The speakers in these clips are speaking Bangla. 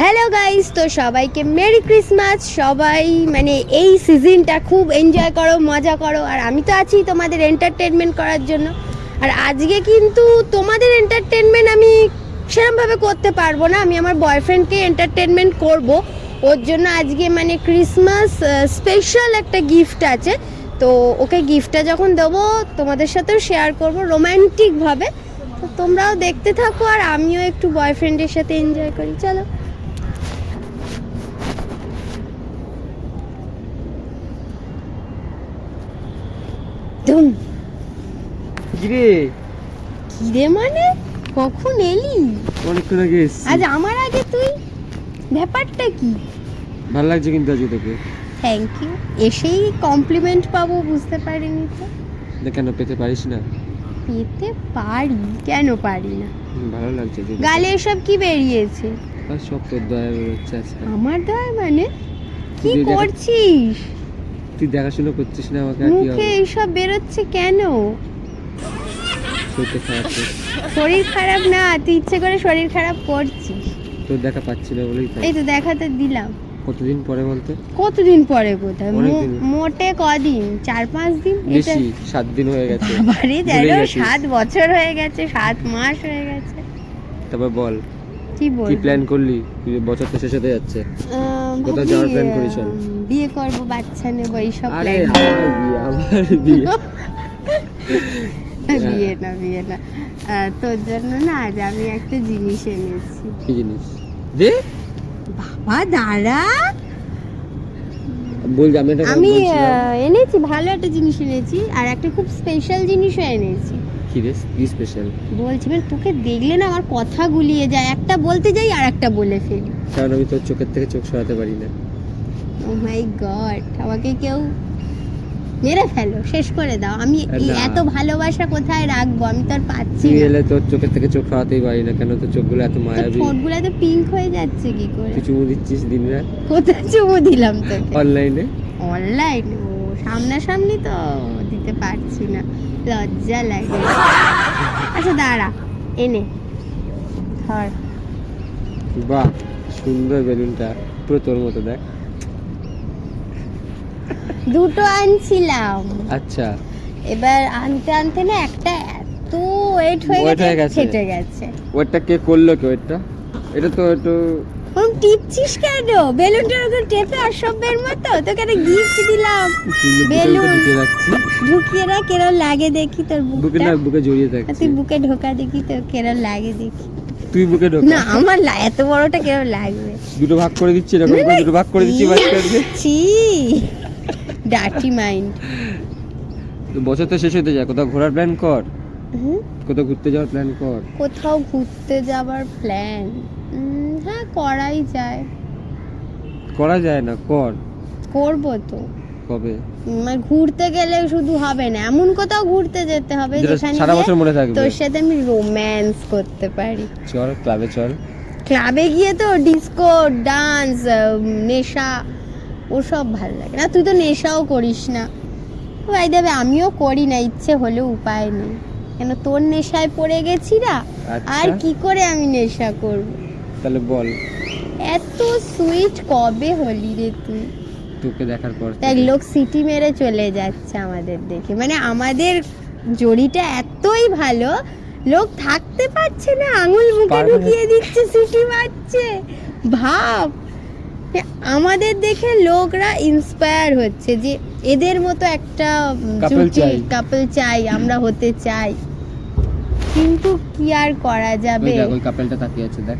হ্যালো গাইস, তো সবাইকে মেরি ক্রিসমাস। সবাই মানে এই সিজনটা খুব এনজয় করো, মজা করো। আর আমি তো আছি তোমাদের এন্টারটেনমেন্ট করার জন্য। আর আজকে কিন্তু তোমাদের এন্টারটেনমেন্ট আমি সেরকমভাবে করতে পারবো না, আমি আমার বয়ফ্রেন্ডকে এন্টারটেনমেন্ট করব। ওর জন্য আজকে মানে ক্রিসমাস স্পেশাল একটা গিফট আছে, তো ওকে গিফটটা যখন দেবো তোমাদের সাথেও শেয়ার করবো রোম্যান্টিকভাবে। তো তোমরাও দেখতে থাকো আর আমিও একটু বয়ফ্রেন্ডের সাথে এনজয় করি। চলো। কিরে মানে কখন এলি? অনেকক্ষণ আগে এসেছি। আজ আমার আগে তুই? ব্যাপারটা কি? ভালো লাগছে কিন্তু আজকে তোকে। Thank you. এসেই কমপ্লিমেন্ট পাবো বুঝতে পারিনি তো। না কেন পেতে পারিস না? পেতে পারি, কেন পারি না? ভালো লাগছে যে গালে এসব কি বেরিয়েছে? আর সব তোর দয়া হচ্ছে আজকে। আমার দয়া মানে? কি তুই করছিস? তুই দেখাশোনা করছিস না আমাকে, আর কি মুখে হবে? এইসব বেরোচ্ছে কেন? শরীরটা খারাপ তো। শরীর খারাপ না, তুই ইচ্ছে করে শরীর খারাপ করছিস। তোর দেখা পাচ্ছি না বলেই তাই। এই তো দেখাতে দিলাম। কতদিন পরে বলতে? কতদিন পরে কোথায়? অনেকদিন। মোটে কদিন, 4-5 দিন। বেশি, 7 দিন হয়ে গেছে। বাবারে যেন ভুলে গেছিস। 7 বছর হয়ে গেছে, 7 মাস হয়ে গেছে। তারপর বল কি বল? কি প্ল্যান করলি? তুই বছর তো শেষ হতে যাচ্ছে। কোথাও যাওয়ার প্ল্যান করিস? বিয়ে করবো, বাচ্চা নেবো, এইসব আরে প্ল্যান। আমার বিয়ে বিয়ে না তোর জন্য না আজ আমি একটা জিনিস এনেছি। কি জিনিস দে? বাবা দাঁড়া, বল যে আমি একটা কথা আমি বলছিলাম। এনেছি, ভালো একটা জিনিস এনেছি আর একটা খুব স্পেশাল জিনিসও এনেছি। কি রে? কি স্পেশাল? বলছি মানে তোকে দেখলে না আমার কথা গুলিয়ে যায়, একটা বলতে যাই আর একটা বলে ফেলি। কারণ আমি তোর চোখের থেকে চোখ সরাতে পারি না। ও মাই গড, আমাকে কেউ মেরে ফেলো, শেষ করে দাও। আমি এই না। এত ভালোবাসা কোথায় রাখবো? আমি তো আর পাচ্ছি তুই না। এলে তোর চোখের থেকে চোখ সরাতেই পারি না। কেন তোর চোখগুলো এত তোর মায়াবী? ঠোঁটগুলো এত পিঙ্ক হয়ে যাচ্ছে কি করে? তুই চুমু দিচ্ছিস দিন রাত কোথায় চুমু দিলাম তোকে? অনলাইনে। অনলাইন? ও সামনাসামনি তো দিতে পারছি না, লজ্জা লাগে। আচ্ছা দাঁড়া, এনে ধর। বাহ, সুন্দর বেলুনটা, পুরো তোর মতো। দেখ। দুটো আনছিলাম, আচ্ছা, এবার আনতে আনতে না একটা এত ওয়েট হয়ে Weight হয়ে গেছে, গেছে। ফেটে গেছে। ওইটা কে করলো? কে ওইটা? এটা তো একটু ওরকম টিপছিস কেন? বেলুনটার ওখানে টেপে অসভ্যের মতো। তোকে একটা গিফট দিলাম, বেলুন ঢুকিয়ে রাখছি। ঢুকিয়ে রাখ, কেরম লাগে দেখি তোর বুকে বুকটা। না, বুকে জড়িয়ে আর থাকছি। তুই বুকে ঢোকা দেখি তো কেরম লাগে দেখি। তুই বুকে ঢোকা। না আমার এত বড়টা কেরম লাগবে? দুটো ভাগ করে দিচ্ছি, এরকম করে দুটো ভাগ করে দিচ্ছি বাচ্চাকে। ছি, ডার্টি মাইন্ড। তো বছর তো শেষ হতে যায়, কোথাও ঘোরার প্ল্যান কর। কোথাও ঘুরতে যাওয়ার প্ল্যান কর। কোথাও ঘুরতে যাবার প্ল্যান? হ্যাঁ করাই যায়। করা যায় না? কর। করবো তো। কবে? মানে ঘুরতে গেলে শুধু হবে না, এমন কোথাও ঘুরতে যেতে হবে যেটা যেখানে সারা গিয়ে বছর মনে থাকবে। তোর সাথে আমি রোম্যান্স করতে পারি। চল ক্লাবে চল। ক্লাবে গিয়ে তো ডিস্কো ডান্স, নেশা, ওসব ভালো লাগে না। তুই তো নেশাও করিস না ভাই দেবে, আমিও করি না, ইচ্ছে হলেও উপায় নেই। কেন তোর নেশায় পড়ে গেছি না, আচ্ছা। আর কি করে আমি নেশা করব? তাহলে বল, এত সুইট কবে হলি রে তুই? তোকে দেখার পর দেখ লোক সিটি মেরে চলে যাচ্ছে আমাদের দেখে, মানে আমাদের জড়িটা এতই ভালো, লোক থাকতে পারছে না, আঙুল মুখে পারবে না। ঢুকিয়ে দিচ্ছে, সিটি মারছে। ভাব, আমাদের দেখে লোকরা ইন্সপায়ার হচ্ছে যে এদের মতো একটা Couple চাই। কাপল চাই, আমরা হতে চাই। কিন্তু কি আর করা যাবে? দেখ ওই কাপেলটা তাকিয়ে আছে, দেখ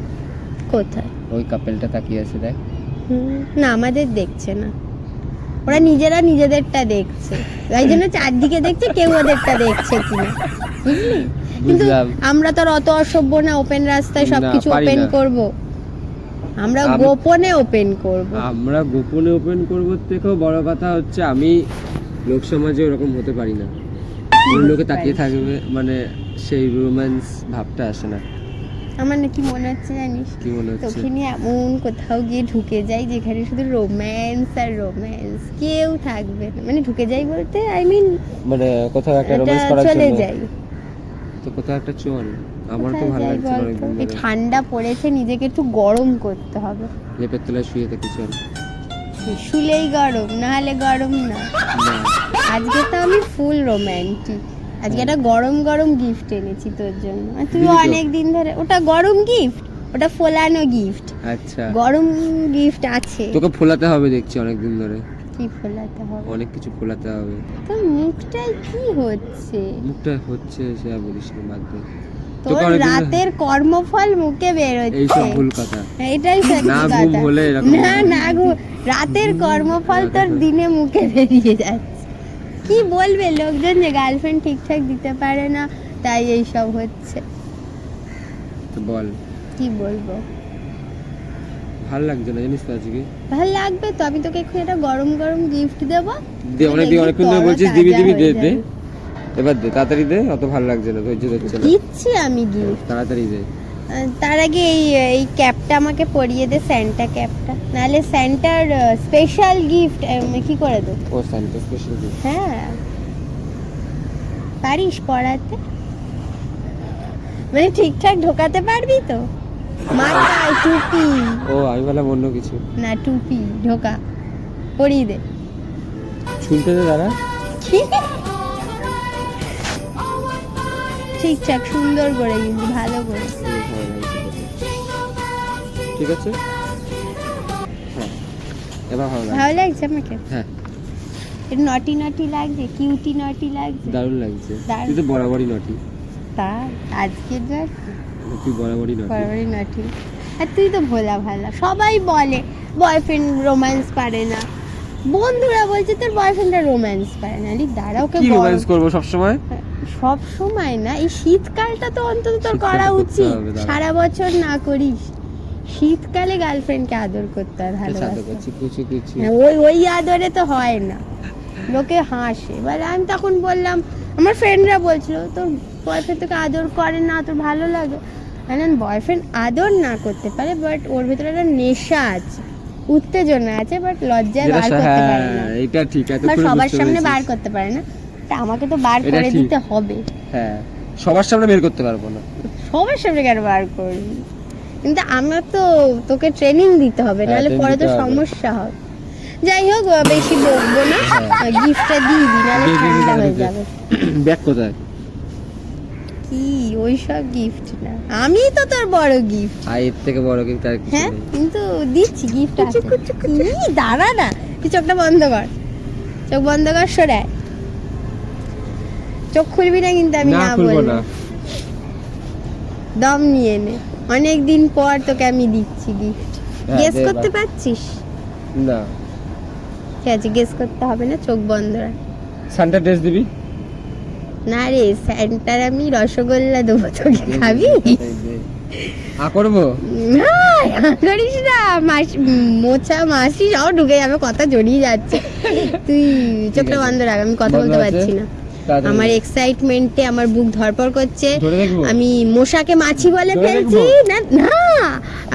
কোথায়? ওই কাপেলটা তাকিয়ে আছে, দেখ। না আমাদের দেখছে না, ওরা নিজেরা নিজেদেরটা দেখছে, তাই জন্য চারদিকে দেখছে কেউ ওদেরটা দেখছে কিনা, বুঝলি? কিন্তু বুঝলাম। আমরা তো আর অত অসভ্য না, ওপেন রাস্তায় না, সবকিছু পারি ওপেন না। করব। আমরা গোপনে ওপেন করব। আমরা গোপনে ওপেন করবো থেকেও বড় কথা হচ্ছে আমি লোক সমাজে ওরকম হতে পারি না। ওই লোকে তাকিয়ে থাকবে মানে সেই রোম্যান্স ভাবটা আসে না। আমার নাকি মনে হচ্ছে জানিস, কি মনে হচ্ছে? তোকে নিয়ে এমন কোথাও গিয়ে ঢুকে যাই যেখানে শুধু রোম্যান্স আর রোম্যান্স, কেউ থাকবে না। মানে ঢুকে যাই বলতে আই মিন মানে কোথাও একটা রোম্যান্স করার চলে জন্য। যাই। তো কোথাও একটা চল। আমার তো কোথায় ভালো যাই লাগছে বল অনেকদিন তো? এই ধরে। ঠান্ডা পড়েছে, নিজেকে একটু গরম করতে হবে। লেপের তলায় শুয়ে থাকি চল। শুলেই গরম, না হলে গরম না। না আজকে তো আমি ফুল রোম্যান্টিক। আজকে একটা গরম গরম গিফট এনেছি তোর জন্য। আর তুই দিলি তো? অনেক দিন ধরে, ওটা গরম গিফট, ওটা ফোলানো গিফট। আচ্ছা গরম গিফট আছে। তোকে ফোলাতে হবে দেখছি অনেকদিন ধরে, কি ফোলাতে হবে? অনেক কিছু ফোলাতে হবে। তোর মুখটাই কি হচ্ছে? মুখটা হচ্ছে সে আর বলিস না, বাদ দে। তোর তোকে অনেকদিন ধরে- রাতের কর্মফল মুখে বের এইসব হচ্ছে। ভুল কথা। এটাই সত্যি না কথা। ঘুম হলে এরকম না হয়। না ঘুম, রাতের কর্মফল তোর দিনে মুখে বেরিয়ে যাচ্ছে। কি বলবে লোকজন যে গার্লফ্রেন্ড ঠিকঠাক দিতে পারে না, তাই এই সব হচ্ছে। তো বল, কি বলবো? ভাল লাগছে না জানিস তো আজকে। ভাল লাগবে তো, আমি তোকে এখন একটা গরম গরম গিফট দেবো। দে, অনেকদিন অনেকক্ষণ ধরে বলছিস দিবি দিবি, দে দে এবার দে, তাড়াতাড়ি দে, অত ভালো লাগছে না, ধৈর্য ধরছে না। দিচ্ছি আমি গিফট। তাড়াতাড়ি দে। তার আগে এই এই ক্যাপটা আমাকে পরিয়ে দে, স্যান্টা ক্যাপটা। নাহলে স্যান্টার স্পেশাল গিফট কি করে দেবো? ও সান্তা স্পেশাল দে। হ্যাঁ, পারিস পড়াতে? মানে ঠিকঠাক ঢোকাতে পারবি তো? মাথায় টুপি, ও আমি বললাম অন্য কিছু। না টুপি ঢোকা, পরিয়ে দে। শুনতে দে দাঁড়া। ঠিকঠাক সুন্দর করে, কিন্তু ভালো করে। ঠিক আছে, হ্যাঁ এবার ভালো ভালো লাগছে। লাগছে আমাকে? হ্যাঁ একটু নটি নটি লাগছে, কিউটি নটি লাগছে। দারুণ লাগছে। দারুণ। তুই তো বরাবরই নটি, তাই আজকের বার তুই বরাবরই নটি। বরাবরই নটি। আর তুই তো ভোলা ভালা। সবাই বলে বয়ফ্রেন্ড রোম্যান্স পারে না, বন্ধুরা বলছে তোর বয়ফ্রেন্ডটা রোম্যান্স পারে না। আরে দাঁড়া, ওকে কি রোম্যান্স করবো সব সময়? সব সময় না, এই শীতকালটা তো অন্তত তোর শীতকালটা করা করতে উচিত। হবে, দাঁড়া। সারা বছর না করিস, শীতকালে গার্লফ্রেন্ডকে আদর করতে হয়, ছাদে ভালোবাসতে করছি কুচি কুচি। হয়। ওই ওই আদরে তো হয় না, লোকে হাসে। এবার আমি তখন বললাম, আমার ফ্রেন্ডরা বলছিল তোর বয়ফ্রেন্ড তোকে আদর করে না, তোর ভালো লাগে। বয়ফ্রেন্ড আদর না করতে পারে, বাট ওর ভেতরে একটা নেশা আছে, উত্তেজনা আছে, বাট লজ্জায় বার করতে পারে না, হ্যাঁ এটা ঠিক আছে, বা সবার সামনে বার করতে পারে না। তা আমাকে তো বার এটা করে ঠিক। দিতে হবে। হ্যাঁ সবার সামনে বের করতে পারবো না। সবার সামনে কেন বার করবি? কিন্তু আমার তো তোকে ট্রেনিং দিতে হবে, হ্যাঁ, নাহলে training পরে তো দিতে হবে। সমস্যা হবে। যাই হোক, বেশি বকবো না, হ্যাঁ। গিফটটা দিয়ে দিই, নাহলে দিয়ে দিবি, ঠান্ডা হয়ে দিয়ে যাবে। ব্যাগ কোথায়? কি ওইসব গিফট না, আমি তো তোর বড় গিফট। আর এর থেকে বড় কিন্তু আর কিছু হ্যাঁ নেই। কিন্তু দিচ্ছি গিফট আছে। ই, দাঁড়া না, তুই চোখটা বন্ধ কর, চোখ বন্ধ কর, সরায়। চোখ খুলবি না কিন্তু আমি না না খুলবো বলবো। না। দম নিয়ে নে, অনেক দিন পর তোকে আমি দিচ্ছি গিফট। হ্যাঁ, গেস দে করতে এবার। পারছিস? না ঠিক আছে, গেস করতে হবে না, চোখ বন্ধ রাখ। সান্টা ড্রেস দিবি? না রে, স্যান্টার আমি রসগোল্লা দেবো, তোকে খাবি? আ করবো? না, করিস না, মোচা মাসি সব ঢুকে যাবে, কথা জড়িয়ে যাচ্ছে। তুই চোখটা আছে। বন্ধ রাখ, আমি কথা বন্ধ বলতে আছে? পারছি না। তাড়াতাড়ি আমার দে। এক্সাইটমেন্টে আমার বুক ধরপড় করছে। ধরে দেখবো? আমি মশাকে মাছি বলে ধরে ফেলছি, দেখবো? না না,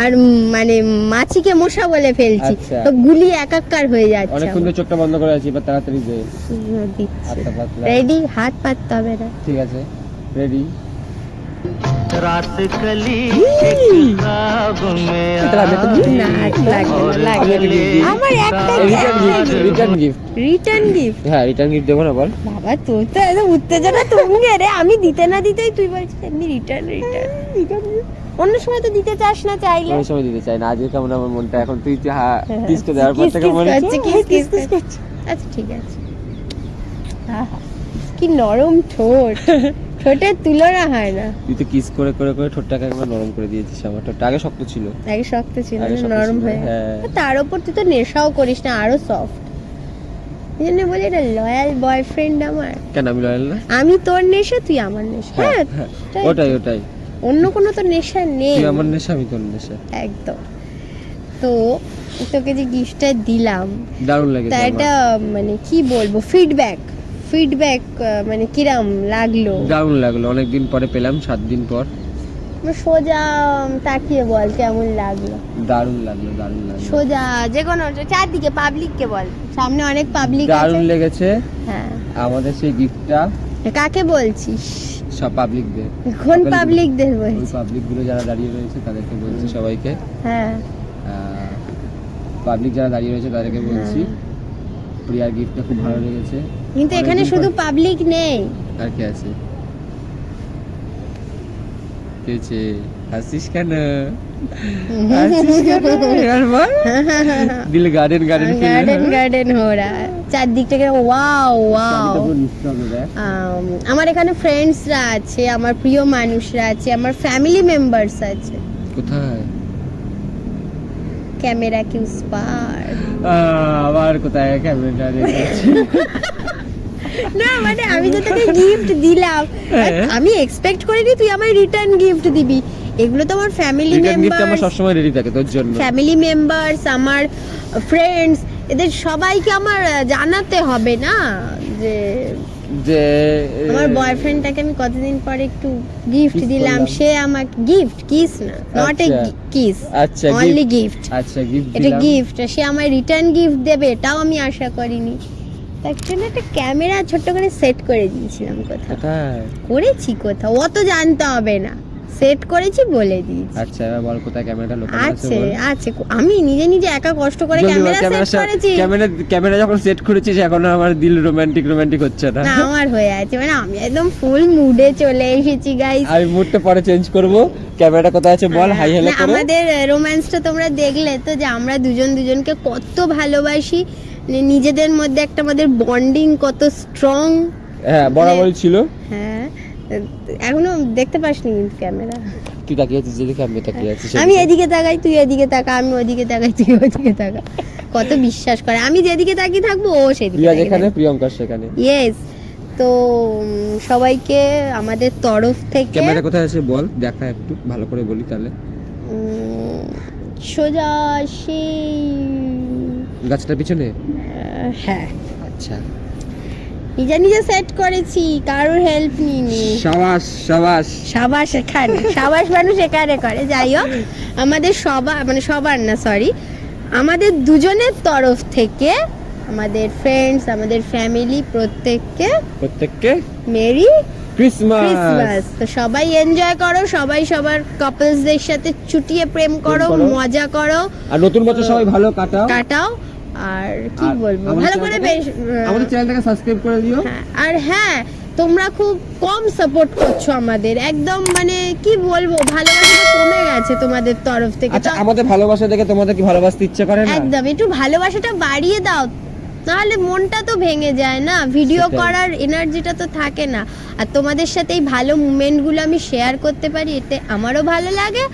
আর মানে মাছিকে মশা বলে ফেলছি, আচ্ছা। তো গুলি একাকার হয়ে যাচ্ছে। অনেকক্ষণ ধরে চোখটা বন্ধ করে আছি, এবার তাড়াতাড়ি দে। দিচ্ছি। হাতটা পাতলা। রেডি? হাত পাততে হবে না। ঠিক আছে রেডি। रात कली না, লাগবে লাগবে না। আমার একটা রিটার্ন গিফট। Return gift. হ্যাঁ রিটার্ন গিফট দেবো না বল? বাবা তোর তো এত উত্তেজনা তুঙ্গে রে, আমি দিতে না দিতেই তুই বলছিস এমনি রিটার্ন রিটার্ন। অন্য সময় তো দিতে চাস না, চাইলে। কোনো সময় দিতে চাই না, আজকে কেমন আমার মনটা এখন, তুই হ্যাঁ, কিসটা দেওয়ার পর কিস থেকে কিস মনে করছে, কিস কিস করছে। আচ্ছা ঠিক আছে। আহা, কি নরম ঠোঁট, ঠোঁটের তুলনা হয় না। তুই তো কিস করে করে করে ঠোঁটটাকে একবার নরম করে দিয়েছিস। আমার ঠোঁটটা আগে শক্ত ছিল। আগে শক্ত ছিল, আগে শক্ত নরম ছিল, হয়ে হ্যাঁ। গেছে। তার উপর তুই তো নেশাও করিস না, আরো সফট। এই জন্য বলি এটা লয়াল বয়ফ্রেন্ড আমার। কেন আমি লয়াল না? আমি তোর নেশা, তুই আমার নেশা। হ্যাঁ, হ্যাঁ, সেটাই। ওটাই ওটাই। অন্য কোনো তো নেশা নেই। তুই আমার নেশা, আমি তোর নেশা। একদম। তো তোকে যে গিফটটা দিলাম, দারুণ লেগেছে তা আমার। এটা মানে কি বলবো, ফিডব্যাক মানে কিরাম লাগলো? দারুণ লাগলো, অনেকদিন পরে পেলাম, 7 দিন পর। সোজা তাকিয়ে বল কেমন লাগলো। দারুণ লাগলো, দারুণ লাগলো। সোজা যে কোনো চারদিকে পাবলিককে বল, সামনে অনেক পাবলিক আছে। দারুণ লেগেছে হ্যাঁ, আমাদের সেই গিফটটা। কাকে বলছিস? সব পাবলিকদের। কোন পাবলিকদের ওই বলছি? পাবলিকগুলো যারা দাঁড়িয়ে রয়েছে তাদেরকে বলছি সবাইকে, হ্যাঁ পাবলিক যারা দাঁড়িয়ে রয়েছে তাদেরকে বলছি প্রিয়ার গিফটটা খুব ভালো লেগেছে। কিন্তু এখানে অনেকদিন শুধু পর- পাবলিক নেই। আর কি আছে? কেছে হাসিস কেন? হাসিস কেন? এবার বল। দিল গার্ডেন গার্ডেন গার্ডেন গার্ডেন हो रहा है চারদিকটাকে ওয়াও ওয়াও। আমার এখানে ফ্রেন্ডসরা আছে, আমার প্রিয় মানুষরা আছে, আমার ফ্যামিলি মেম্বারস আছে। কোথায়? ক্যামেরা কি উস পার। আবার কোথায় ক্যামেরা রেখেছি? না মানে আমি তো তোকে গিফট দিলাম, আমি এক্সপেক্ট করিনি তুই আমায় রিটার্ন গিফট দিবি। এগুলো তো আমার ফ্যামিলি রিটার্ন গিফট আমার মেম্বারস, সবসময় রেডি থাকে তোর জন্য। ফ্যামিলি মেম্বারস, আমার ফ্রেন্ডস, এদের সবাইকে আমার জানাতে হবে না যে যে আমার বয়ফ্রেন্ডটাকে আমি কতদিন পরে একটু গিফট Kiss দিলাম, করলাম। সে আমাকে গিফট, কিস না, নট এ আচ্ছা। কিস, আচ্ছা অনলি gift। গিফট। আচ্ছা গিফট এটা গিফট, সে আমায় রিটার্ন গিফট দেবে এটাও আমি আশা করিনি। তার জন্য একটা ক্যামেরা ছোট্ট করে সেট করে দিয়েছিলাম কোথাও, কোথায়? করেছি কোথাও, অত জানতে হবে না, সেট করেছি বলে দিয়েছি। আচ্ছা এবার বল কোথায় ক্যামেরাটা লোকানো আছে আছে বল। আছে, আমি নিজে নিজে একা কষ্ট করে ক্যামেরা সেট করেছি। ক্যামেরা যখন সেট করেছিস এখন আমার দিল রোমান্টিক হচ্ছে না। না আমার হয়ে আছে, মানে আমি একদম ফুল মুডে চলে এসেছি গাইস। আমি মুডটা পরে চেঞ্জ করব। ক্যামেরাটা কোথায় আছে বল, হাই হ্যালো করে। আমাদের রোম্যান্সটা তোমরা দেখলে তো যে আমরা দুজন দুজনকে কত ভালোবাসি, মানে নিজেদের মধ্যে একটা আমাদের বন্ডিং কত স্ট্রং। হ্যাঁ বরাবর ছিল। হ্যাঁ এখনো দেখতে পাসনি কিন্তু ক্যামেরা। তুই তাকিয়ে আছিস যেদিকে আমি তাকিয়ে আছি আমি এদিকে তাকাই তুই এদিকে তাকা, আমি ওদিকে তাকাই তুই ওদিকে তাকা, কত বিশ্বাস করে। আমি যেদিকে তাকিয়ে থাকবো ও সেদিকে প্রিয়া যেখানে প্রিয়ঙ্কা সেখানে। ইয়েস। তো সবাইকে আমাদের তরফ থেকে ক্যামেরা কোথায় আছে বল, দেখা একটু ভালো করে বলি তাহলে। সোজা সেই গাছটার পিছনে। হ্যাঁ আচ্ছা নিজে নিজে সেট করেছি, কারোর হেল্প নিইনি। সাবাস সাবাস। সাবাস এখানে, সাবাস মানুষ এখানে করে। যাই হোক আমাদের সবার, মানে সবার না সরি, আমাদের দুজনের তরফ থেকে আমাদের ফ্রেন্ডস, আমাদের ফ্যামিলি প্রত্যেককে মেরি ক্রিসমাস। ক্রিসমাস। তো সবাই এনজয় করো, সবাই সবার কাপলসদের সাথে চুটিয়ে প্রেম করো, করো। মজা করো, আর নতুন বছর সবাই ভালো কাটাও। আর কি আর বলবো, আমাদের ভালো করে আমাদের চ্যানেলটাকে সাবস্ক্রাইব করে দিও। হ্যাঁ, আর হ্যাঁ তোমরা খুব কম সাপোর্ট করছো আমাদের, একদম মানে কি বলবো, ভালোবাসাটা কমে গেছে তোমাদের তরফ থেকে। আচ্ছা তো আমাদের ভালোবাসা দেখে তোমাদের কি ভালোবাসতে ইচ্ছে করে না? একদম একটু ভালোবাসাটা বাড়িয়ে দাও, নাহলে মনটা তো ভেঙে যায় না, ভিডিও সেটাই। করার এনার্জিটা তো থাকে না। আর তোমাদের সাথে এই ভালো মুমেন্টগুলো আমি শেয়ার করতে পারি, এতে আমারও ভালো লাগে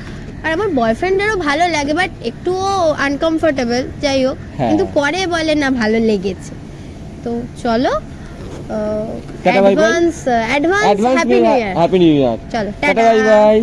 আর আমার বয়ফ্রেন্ডেরও ভালো লাগে, বাট একটুও আনকমফোর্টেবল। যাই হোক, হ্যাঁ। কিন্তু পরে বলে না ভালো লেগেছে। তো চলো tata, bye bye. Advance happy new year. Happy new year. চলো টাটা টাটা বাই বাই।